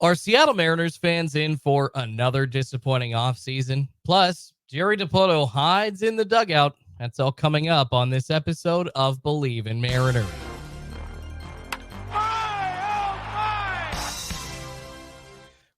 Are Seattle Mariners fans in for another disappointing offseason? Plus, Jerry Dipoto hides in the dugout. That's all coming up on this episode of Bleav In Mariners.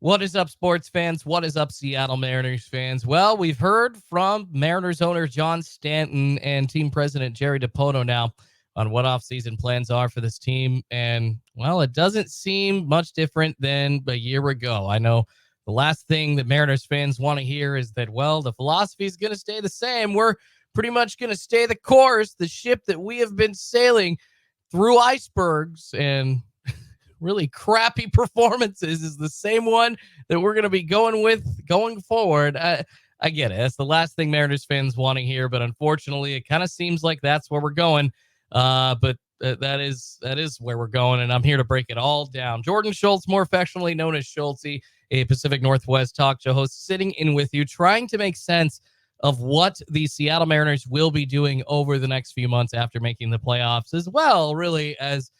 What is up, sports fans? What is up, Seattle Mariners fans? Well, we've heard from Mariners owner John Stanton and team president Jerry Dipoto now on what offseason plans are for this team. And, well, it doesn't seem much different than a year ago. I know the last thing that Mariners fans want to hear is that, well, the philosophy is going to stay the same. We're pretty much going to stay the course. The ship that we have been sailing through icebergs and really crappy performances is the same one that we're going to be going with going forward. I get it. That's the last thing Mariners fans want to hear, but unfortunately, it kind of seems like that's where we're going. But that is where we're going, and I'm here to break it all down. Jordon Schultz, more affectionately known as Schultzy, a Pacific Northwest talk show host, sitting in with you, trying to make sense of what the Seattle Mariners will be doing over the next few months after making the playoffs, as well, really, as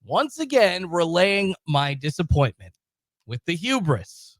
once again relaying my disappointment with the hubris.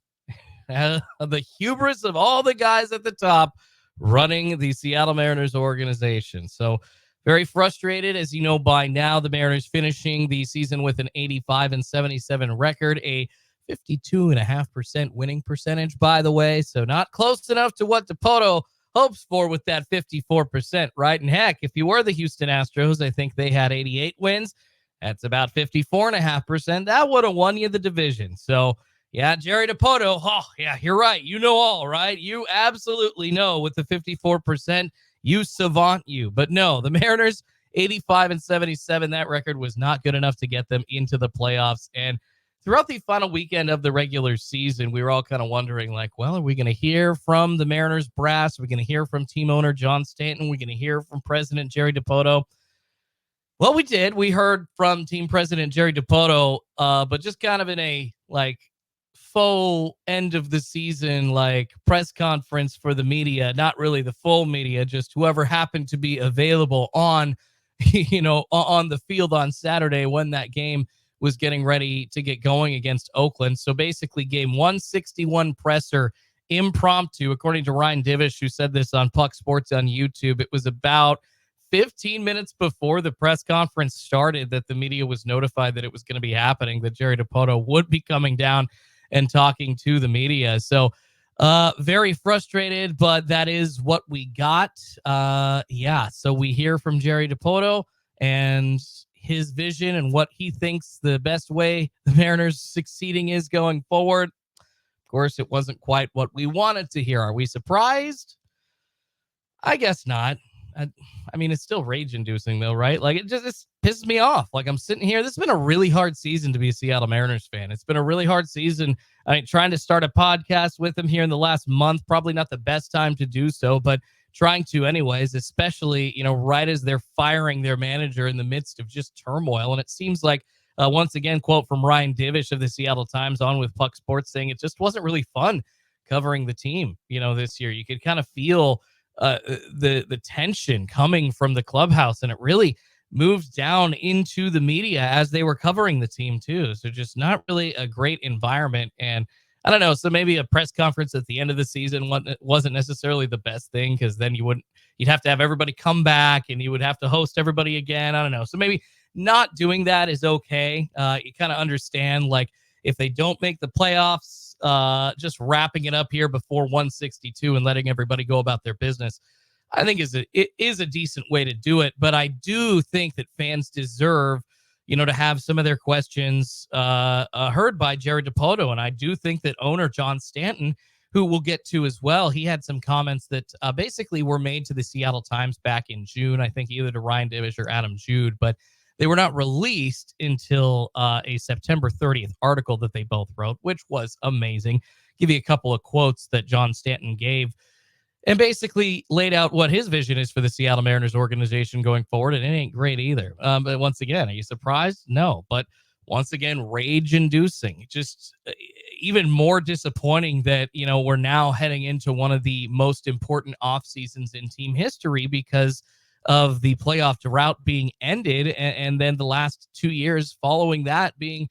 The hubris of all the guys at the top running the Seattle Mariners organization. So very frustrated, as you know by now. The Mariners finishing the season with an 85-77 record, a 52.5% winning percentage, by the way. So not close enough to what Dipoto hopes for with that 54%, right? And heck, if you were the Houston Astros, I think they had 88 wins. That's about 54.5%. That would have won you the division. So, yeah, Jerry Dipoto, oh, yeah, you're right. You know all, right? You absolutely know with the 54%. You savant, you. But no, the Mariners, 85-77, that record was not good enough to get them into the playoffs. And throughout the final weekend of the regular season, we were all kind of wondering, like, well, are we going to hear from the Mariners brass? Are we going to hear from team owner John Stanton? Are we going to hear from President Jerry Dipoto? Well, we did. We heard from team president Jerry Dipoto, but just kind of in a, like, faux end of the season, like, press conference for the media, not really the full media, just whoever happened to be available on, on the field on Saturday when that game was getting ready to get going against Oakland. So basically game 161 presser, impromptu, according to Ryan Divish, who said this on Puck Sports on YouTube. It was about 15 minutes before the press conference started that the media was notified that it was going to be happening, that Jerry Dipoto would be coming down and talking to the media. So very frustrated, but that is what we got. So we hear from Jerry Dipoto and his vision and what he thinks the best way the Mariners succeeding is going forward. Of course, it wasn't quite what we wanted to hear. Are we surprised? I guess not. I mean, it's still rage-inducing, though, right? Like, it pisses me off. Like, I'm sitting here. This has been a really hard season to be a Seattle Mariners fan. It's been a really hard season. I mean, trying to start a podcast with him here in the last month, probably not the best time to do so, but trying to anyways, especially, right as they're firing their manager in the midst of just turmoil. And it seems like, once again, quote from Ryan Divish of the Seattle Times on with Puck Sports, saying it just wasn't really fun covering the team, this year. You could kind of feel the tension coming from the clubhouse, and it really moved down into the media as they were covering the team too. So just not really a great environment. And I don't know, so maybe a press conference at the end of the season wasn't necessarily the best thing, because then you'd have to have everybody come back and you would have to host everybody again. I don't know. So maybe not doing that is okay. You kind of understand, like, if they don't make the playoffs, just wrapping it up here before 162 and letting everybody go about their business, I think it is a decent way to do it. But I do think that fans deserve, to have some of their questions heard by Jerry Dipoto. And I do think that owner John Stanton, who we'll get to as well, he had some comments that basically were made to the Seattle Times back in June, I think either to Ryan Divish or Adam Jude, but they were not released until a September 30th article that they both wrote, which was amazing. Give you a couple of quotes that John Stanton gave and basically laid out what his vision is for the Seattle Mariners organization going forward. And it ain't great either. But once again, are you surprised? No. But once again, rage-inducing. Just even more disappointing that, we're now heading into one of the most important off seasons in team history because of the playoff drought being ended, and then the last 2 years following that being,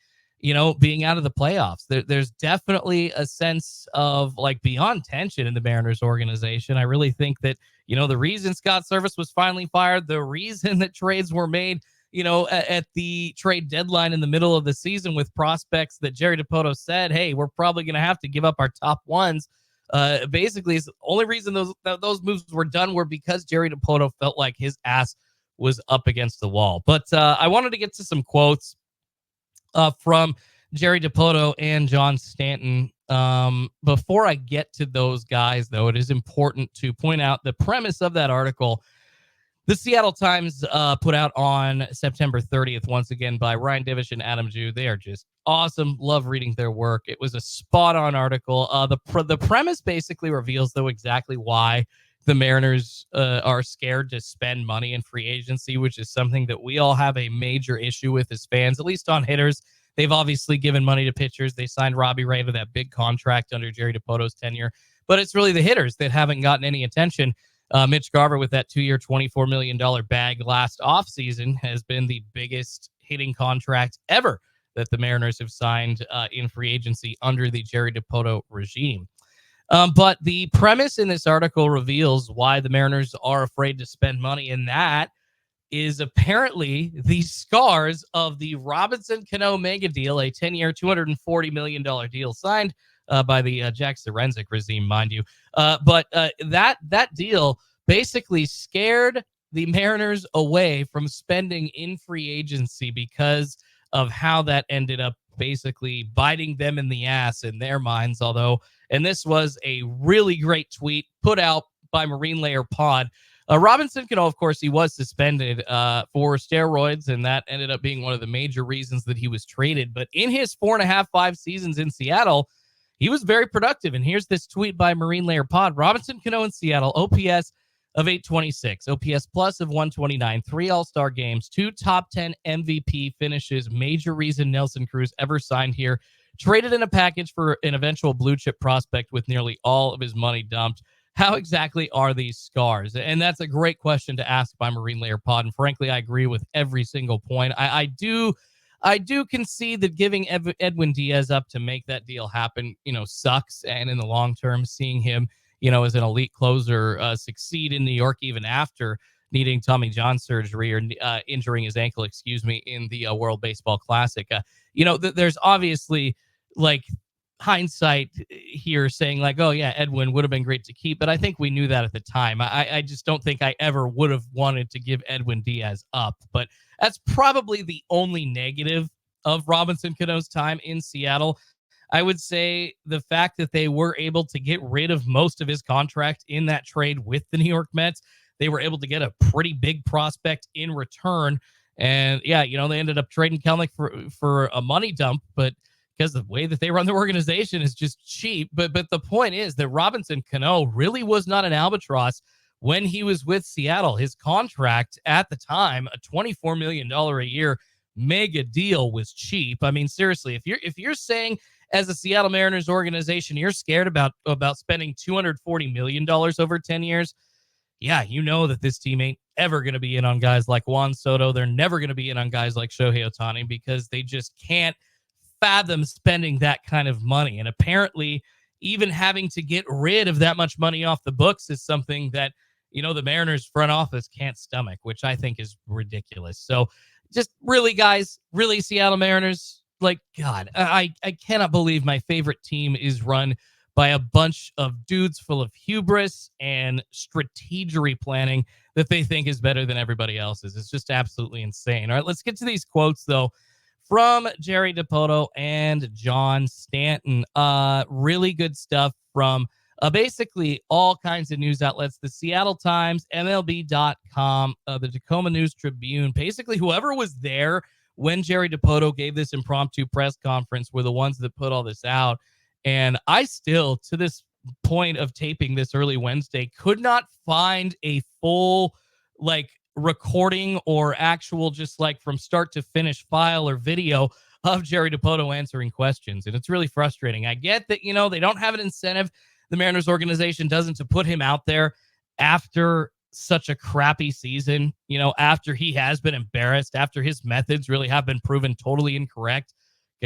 being out of the playoffs. There's definitely a sense of like beyond tension in the Mariners organization. I really think that, the reason Scott Servais was finally fired, the reason that trades were made, at the trade deadline in the middle of the season with prospects that Jerry Dipoto said, hey, we're probably going to have to give up our top ones. Basically, the only reason those moves were done were because Jerry Dipoto felt like his ass was up against the wall. But I wanted to get to some quotes from Jerry Dipoto and John Stanton. Before I get to those guys, though, it is important to point out the premise of that article. The Seattle Times put out on September 30th, once again, by Ryan Divish and Adam Jew. They are just awesome. Love reading their work. It was a spot-on article. The premise basically reveals, though, exactly why the Mariners are scared to spend money in free agency, which is something that we all have a major issue with as fans, at least on hitters. They've obviously given money to pitchers. They signed Robbie Ray to that big contract under Jerry Dipoto's tenure, but it's really the hitters that haven't gotten any attention. Mitch Garver with that 2-year, $24 million bag last offseason has been the biggest hitting contract ever that the Mariners have signed in free agency under the Jerry Dipoto regime. But the premise in this article reveals why the Mariners are afraid to spend money, and that is apparently the scars of the Robinson Cano mega deal, a 10-year, $240 million deal signed by the Jack Cerenzik regime, mind you. But that deal basically scared the Mariners away from spending in free agency because of how that ended up basically biting them in the ass in their minds. And this was a really great tweet put out by Marine Layer Pod. Robinson Cano, of course, he was suspended for steroids, and that ended up being one of the major reasons that he was traded. But in his 4.5 seasons in Seattle, he was very productive. And here's this tweet by Marine Layer Pod. Robinson Cano in Seattle, OPS of 826, OPS plus of 129, 3 All-Star games, 2 top 10 MVP finishes, major reason Nelson Cruz ever signed here, traded in a package for an eventual blue chip prospect with nearly all of his money dumped. How exactly are these scars? And that's a great question to ask by Marine Layer Pod. And frankly, I agree with every single point. I do concede that giving Edwin Diaz up to make that deal happen, sucks. And in the long term, seeing him, as an elite closer succeed in New York, even after needing Tommy John surgery or injuring his ankle, in the World Baseball Classic. There's obviously like hindsight here saying like, oh yeah, Edwin would have been great to keep, but I think we knew that at the time. I just don't think I ever would have wanted to give Edwin Diaz up, but that's probably the only negative of Robinson Cano's time in Seattle. I would say the fact that they were able to get rid of most of his contract in that trade with the New York Mets. They were able to get a pretty big prospect in return. And yeah, they ended up trading Kelnick for a money dump, but because the way that they run their organization is just cheap. But the point is that Robinson Cano really was not an albatross when he was with Seattle. His contract at the time, a $24 million a year mega deal, was cheap. I mean, seriously, if you're saying as a Seattle Mariners organization, you're scared about spending $240 million over 10 years, yeah, that this team ain't ever going to be in on guys like Juan Soto. They're never going to be in on guys like Shohei Ohtani because they just can't fathom spending that kind of money. And apparently even having to get rid of that much money off the books is something that, the Mariners front office can't stomach, which I think is ridiculous. So just really, guys, really Seattle Mariners, like, God, I cannot believe my favorite team is run by a bunch of dudes full of hubris and strategery planning that they think is better than everybody else's. It's just absolutely insane. All right, let's get to these quotes, though, from Jerry Dipoto and John Stanton. Really good stuff from basically all kinds of news outlets. The Seattle Times, MLB.com, the Tacoma News Tribune. Basically, whoever was there when Jerry Dipoto gave this impromptu press conference were the ones that put all this out. And I still, to this point of taping this early Wednesday, could not find a full, recording or actual just from start to finish file or video of Jerry Dipoto answering questions. And it's really frustrating. I get that, they don't have an incentive, the Mariners organization doesn't, to put him out there after such a crappy season, after he has been embarrassed, after his methods really have been proven totally incorrect.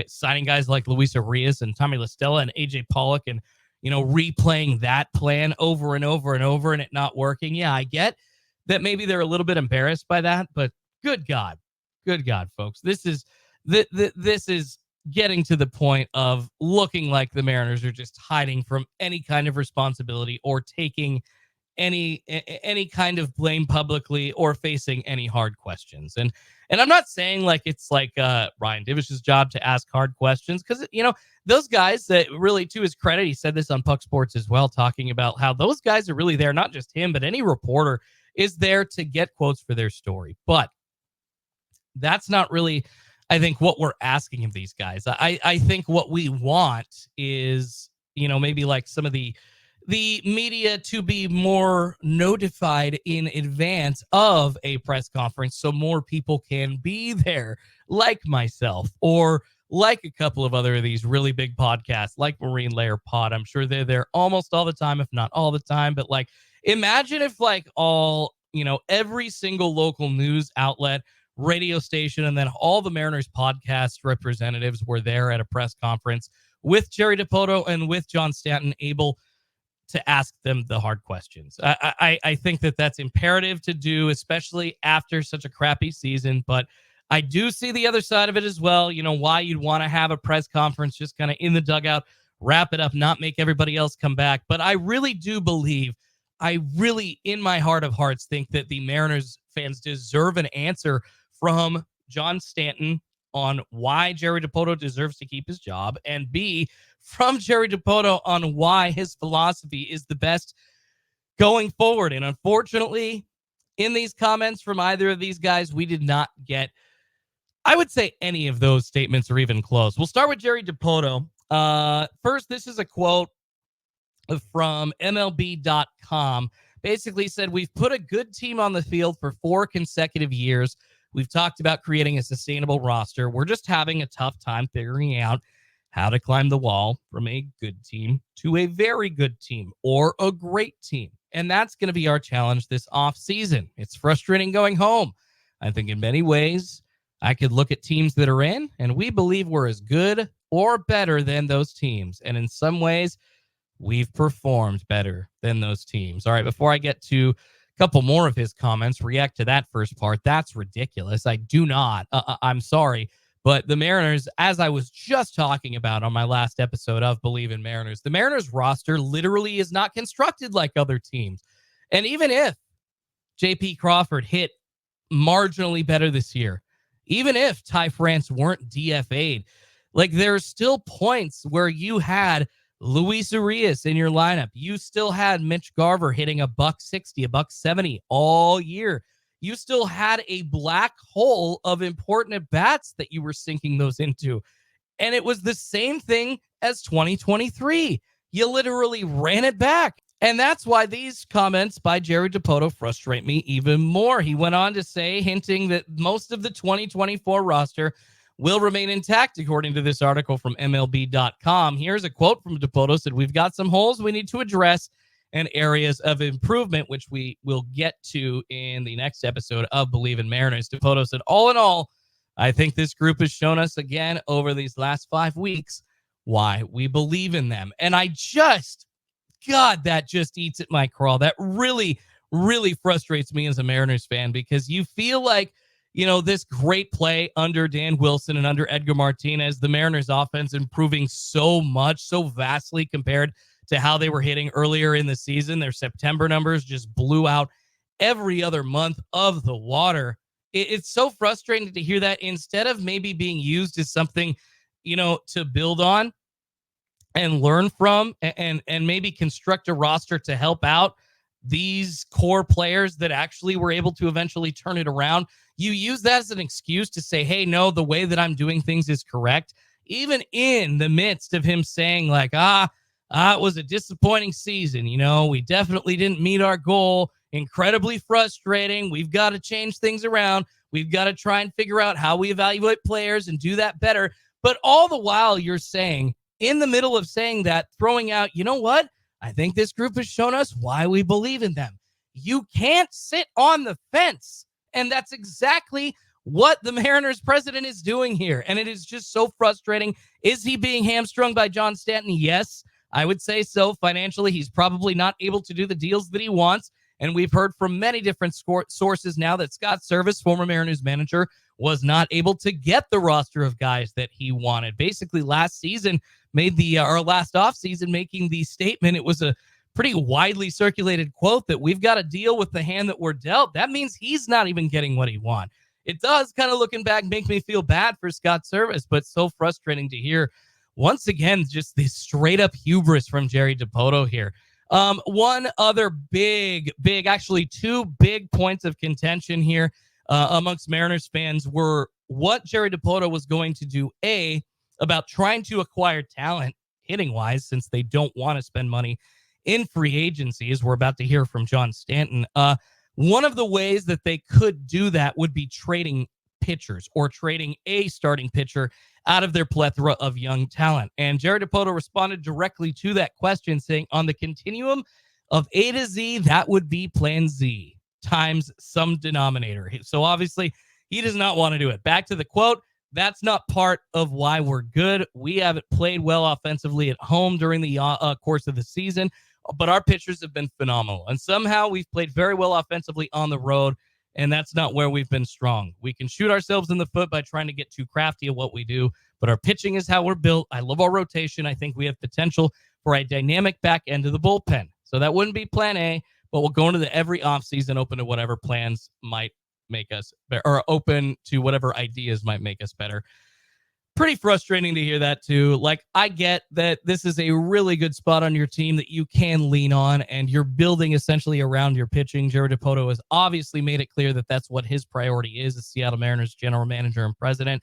signing guys like Luis Arias and Tommy La Stella and AJ Pollock and, replaying that plan over and over and over and it not working. Yeah, I get that maybe they're a little bit embarrassed by that, but good God, folks. This is getting to the point of looking like the Mariners are just hiding from any kind of responsibility or taking any kind of blame publicly or facing any hard questions. And I'm not saying like it's like Ryan Divish's job to ask hard questions, because those guys, that really, to his credit, he said this on Puck Sports as well, talking about how those guys are really there, not just him, but any reporter is there to get quotes for their story. But that's not really, I think, what we're asking of these guys. I think what we want is, maybe like some of the media to be more notified in advance of a press conference so more people can be there, like myself or like a couple of other of these really big podcasts like Marine Layer Pod. I'm sure they're there almost all the time, if not all the time. But like, imagine if like every single local news outlet, radio station, and then all the Mariners podcast representatives were there at a press conference with Jerry Dipoto and with John Stanton, able to ask them the hard questions. I think that that's imperative to do, especially after such a crappy season. But I do see the other side of it as well. Why you'd want to have a press conference just kind of in the dugout, wrap it up, not make everybody else come back. But I really do believe, I really, in my heart of hearts, think that the Mariners fans deserve an answer from John Stanton on why Jerry Dipoto deserves to keep his job, and B, from Jerry Dipoto on why his philosophy is the best going forward. And unfortunately, in these comments from either of these guys, we did not get, I would say, any of those statements or even close. We'll start with Jerry Dipoto. First, this is a quote from MLB.com. Basically said, "We've put a good team on the field for 4 consecutive years. We've talked about creating a sustainable roster. We're just having a tough time figuring out how to climb the wall from a good team to a very good team or a great team. And that's going to be our challenge this offseason. It's frustrating going home. I think in many ways, I could look at teams that are in, and we believe we're as good or better than those teams. And in some ways, we've performed better than those teams." All right, before I get to a couple more of his comments, react to that first part. That's ridiculous. I do not. I'm sorry. But the Mariners, as I was just talking about on my last episode of Bleav In Mariners, the Mariners roster literally is not constructed like other teams. And even if J.P. Crawford hit marginally better this year, even if Ty France weren't DFA'd, like, there's still points where you had Luis Arias in your lineup. You still had Mitch Garver hitting a $160, a $170 all year. You still had a black hole of important at-bats that you were sinking those into. And it was the same thing as 2023. You literally ran it back. And that's why these comments by Jerry Dipoto frustrate me even more. He went on to say, hinting that most of the 2024 roster will remain intact, according to this article from MLB.com. Here's a quote from Dipoto. Said, "We've got some holes we need to address and areas of improvement," which we will get to in the next episode of Bleav In Mariners. Dipoto said, "All in all, I think this group has shown us again over these last 5 weeks why we believe in them." And God, that just eats at my craw. That really, really frustrates me as a Mariners fan, because you feel like, this great play under Dan Wilson and under Edgar Martinez, the Mariners offense improving so much, so vastly compared to how they were hitting earlier in the season. Their September numbers just blew out every other month of the water. It's so frustrating to hear that, instead of maybe being used as something, to build on and learn from, and maybe construct a roster to help out these core players that actually were able to eventually turn it around. You use that as an excuse to say, hey, no, the way that I'm doing things is correct. Even in the midst of him saying like, it was a disappointing season. We definitely didn't meet our goal. Incredibly frustrating. We've got to change things around. We've got to try and figure out how we evaluate players and do that better. But all the while you're saying, in the middle of saying that, throwing out, you know what? I think this group has shown us why we believe in them. You can't sit on the fence. And that's exactly what the Mariners president is doing here. And it is just so frustrating. Is he being hamstrung by John Stanton? Yes, I would say so. Financially, he's probably not able to do the deals that he wants. And we've heard from many different sources now that Scott Servais, former Mariners manager, was not able to get the roster of guys that he wanted. Basically, last season made or last offseason making the statement. It was a pretty widely circulated quote that we've got to deal with the hand that we're dealt. That means he's not even getting what he wants. It does, kind of looking back, make me feel bad for Scott Servais, but so frustrating to hear. Once again, just this straight up hubris from Jerry Dipoto here. One other actually two big points of contention here amongst Mariners fans were what Jerry Dipoto was going to do, about trying to acquire talent hitting-wise, since they don't want to spend money in free agency, as we're about to hear from John Stanton. One of the ways that they could do that would be trading pitchers or trading a starting pitcher out of their plethora of young talent. And Jerry Dipoto responded directly to that question, saying, on the continuum of A to Z, that would be plan Z times some denominator. So obviously, he does not want to do it. Back to the quote, that's not part of why we're good. We haven't played well offensively at home during the course of the season, but our pitchers have been phenomenal. And somehow we've played very well offensively on the road, and that's not where we've been strong. We can shoot ourselves in the foot by trying to get too crafty at what we do, but our pitching is how we're built. I love our rotation. I think we have potential for a dynamic back end of the bullpen. So that wouldn't be plan A, but we'll go into every offseason open to whatever plans might make us better, or open to whatever ideas might make us better. Pretty frustrating to hear that too. Like, I get that this is a really good spot on your team that you can lean on, and you're building essentially around your pitching. Jerry Dipoto has obviously made it clear that that's what his priority is as Seattle Mariners general manager and president.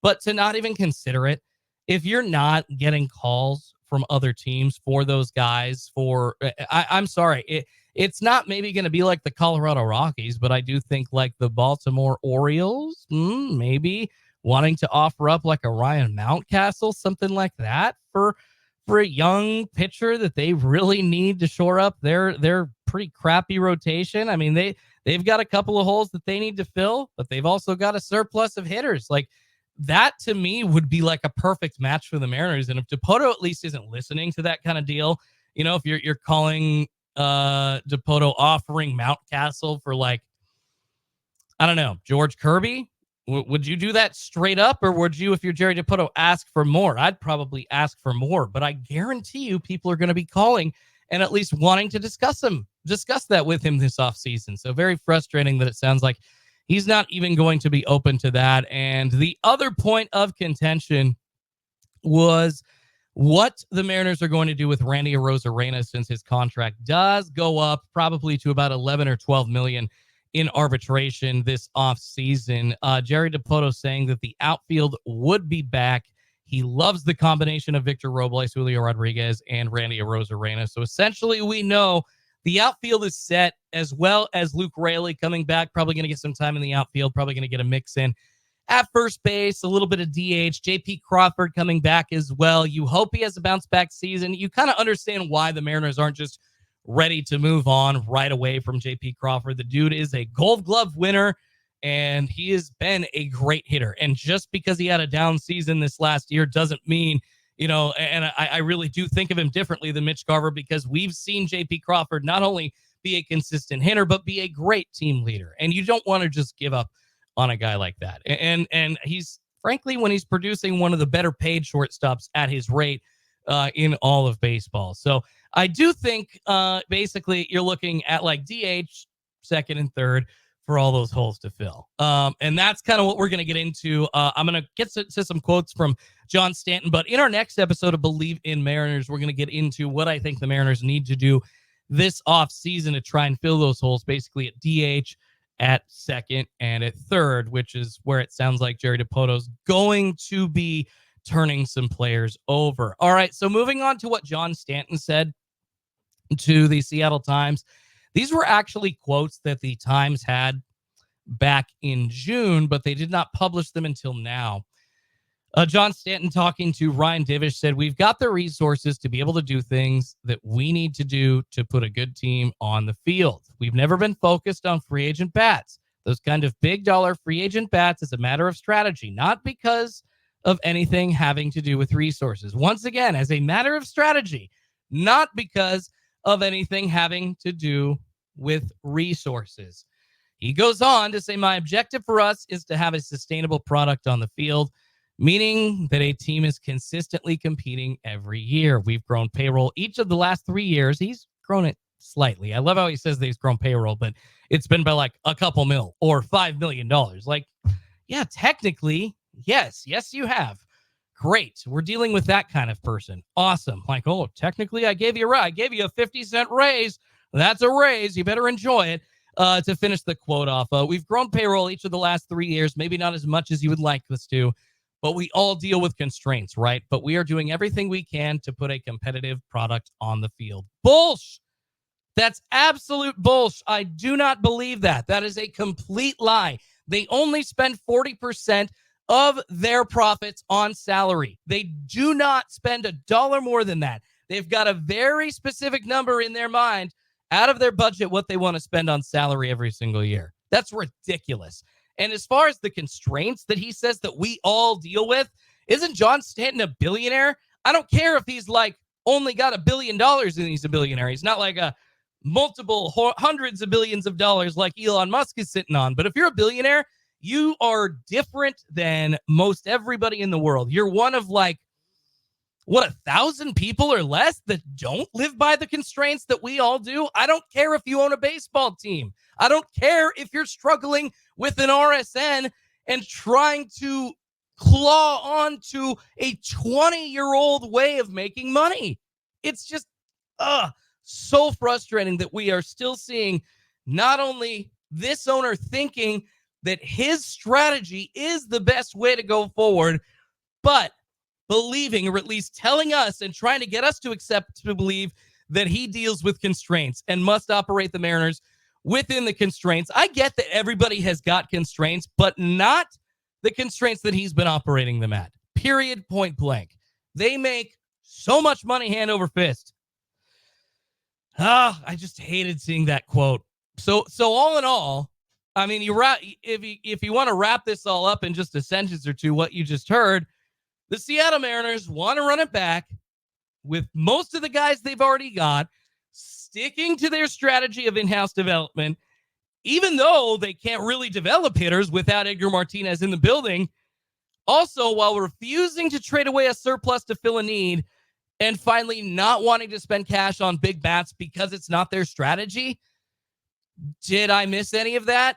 But to not even consider it, if you're not getting calls from other teams for those guys, I'm sorry, it's not maybe going to be like the Colorado Rockies, but I do think like the Baltimore Orioles, maybe wanting to offer up like a Ryan Mountcastle, something like that for a young pitcher that they really need to shore up their pretty crappy rotation. I mean, they've got a couple of holes that they need to fill, but they've also got a surplus of hitters. Like, that to me would be like a perfect match for the Mariners. And if Dipoto at least isn't listening to that kind of deal, if you're calling Dipoto offering Mountcastle for, like, I don't know, George Kirby, would you do that straight up, or would you, if you're Jerry Dipoto, ask for more? I'd probably ask for more, but I guarantee you people are going to be calling and at least wanting to discuss that with him this offseason. So very frustrating that it sounds like he's not even going to be open to that. And the other point of contention was what the Mariners are going to do with Randy Arozarena, since his contract does go up probably to about 11 or 12 million in arbitration this offseason. Jerry Dipoto saying that the outfield would be back. He loves the combination of Victor Robles, Julio Rodriguez, and Randy Arozarena. So essentially, we know the outfield is set, as well as Luke Raley coming back, probably going to get some time in the outfield, probably going to get a mix in at first base, a little bit of DH. JP Crawford coming back as well. You hope he has a bounce back season. You kind of understand why the Mariners aren't just ready to move on right away from JP Crawford. The dude is a Gold Glove winner, and he has been a great hitter. And just because he had a down season this last year doesn't mean, and I really do think of him differently than Mitch Garver, because we've seen JP Crawford not only be a consistent hitter, but be a great team leader. And you don't want to just give up on a guy like that. And he's, frankly, when he's producing, one of the better paid shortstops at his rate in all of baseball. So I do think basically you're looking at like DH, second and third, for all those holes to fill. And that's kind of what we're going to get into. I'm going to get to some quotes from John Stanton, but in our next episode of Bleav In Mariners, we're going to get into what I think the Mariners need to do this offseason to try and fill those holes, basically at DH, at second, and at third, which is where it sounds like Jerry Dipoto's going to be turning some players over. All right, so moving on to what John Stanton said to the Seattle Times. These were actually quotes that the Times had back in June, but they did not publish them until now. John Stanton, talking to Ryan Divish, said, "We've got the resources to be able to do things that we need to do to put a good team on the field. We've never been focused on free agent bats. those kind of big dollar free agent bats as a matter of strategy, not because of anything having to do with resources. Once again, as a matter of strategy, not because of anything having to do with resources. He goes on to say, my objective for us is to have a sustainable product on the field, meaning that a team is consistently competing every year. We've grown payroll each of the last 3 years. He's grown it slightly. I love how he says that he's grown payroll, but it's been by like a couple mil or $5 million. Like, yeah, technically, yes, you have. Great. We're dealing with that kind of person. Awesome. Like, oh, technically, I gave you a 50-cent raise. That's a raise. You better enjoy it. To finish the quote off, we've grown payroll each of the last 3 years, maybe not as much as you would like us to, but we all deal with constraints, right? But we are doing everything we can to put a competitive product on the field. Bullsh! That's absolute bullsh. I do not believe that. That is a complete lie. They only spend 40% of their profits on salary. They do not spend $1 more than that. They've got a very specific number in their mind out of their budget what they want to spend on salary every single year. That's ridiculous. And as far as the constraints that he says that we all deal with, isn't John Stanton a billionaire? I don't care if he's like only got $1 billion and he's a billionaire. He's not like a multiple hundreds of billions of dollars like Elon Musk is sitting on. But if you're a billionaire, you are different than most everybody in the world. You're one of like, 1,000 people or less that don't live by the constraints that we all do? I don't care if you own a baseball team. I don't care if you're struggling with an RSN and trying to claw on to a 20-year-old way of making money. It's just so frustrating that we are still seeing not only this owner thinking that his strategy is the best way to go forward, but believing, or at least telling us and trying to get us to believe that he deals with constraints and must operate the Mariners within the constraints. I get that everybody has got constraints, but not the constraints that he's been operating them at. Period, point blank. They make so much money hand over fist. I just hated seeing that quote. So all in all, I mean, if you want to wrap this all up in just a sentence or two, what you just heard, the Seattle Mariners want to run it back with most of the guys they've already got, sticking to their strategy of in-house development, even though they can't really develop hitters without Edgar Martinez in the building. Also, while refusing to trade away a surplus to fill a need, and finally not wanting to spend cash on big bats because it's not their strategy. Did I miss any of that?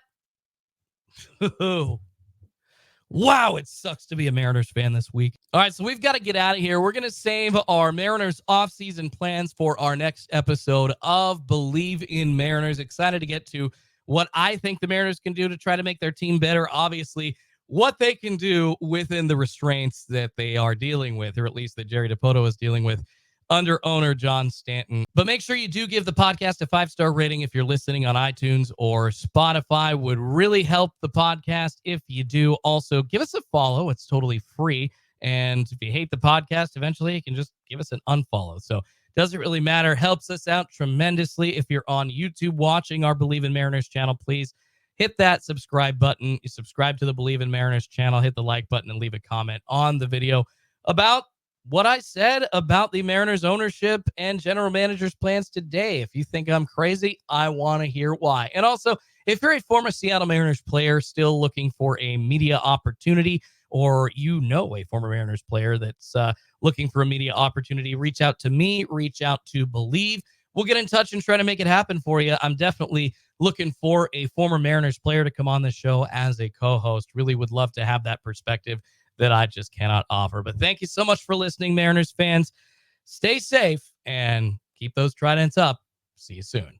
Wow, it sucks to be a Mariners fan this week. All right, so we've got to get out of here. We're going to save our Mariners offseason plans for our next episode of Bleav in Mariners. Excited to get to what I think the Mariners can do to try to make their team better. Obviously, what they can do within the restraints that they are dealing with, or at least that Jerry Dipoto is dealing with under owner John Stanton. But make sure you do give the podcast a 5-star rating if you're listening on iTunes or Spotify. Would really help the podcast if you do. Also, give us a follow. It's totally free. And if you hate the podcast, eventually you can just give us an unfollow. So doesn't really matter. Helps us out tremendously. If you're on YouTube watching our Bleav in Mariners channel, please hit that subscribe button. You subscribe to the Bleav in Mariners channel, hit the like button, and leave a comment on the video about what I said about the Mariners ownership and general manager's plans today. If you think I'm crazy, I want to hear why. And also, if you're a former Seattle Mariners player still looking for a media opportunity, or you know a former Mariners player that's looking for a media opportunity, reach out to me, reach out to Bleav. We'll get in touch and try to make it happen for you. I'm definitely looking for a former Mariners player to come on the show as a co-host. Really would love to have that perspective that I just cannot offer. But thank you so much for listening, Mariners fans. Stay safe and keep those tridents up. See you soon.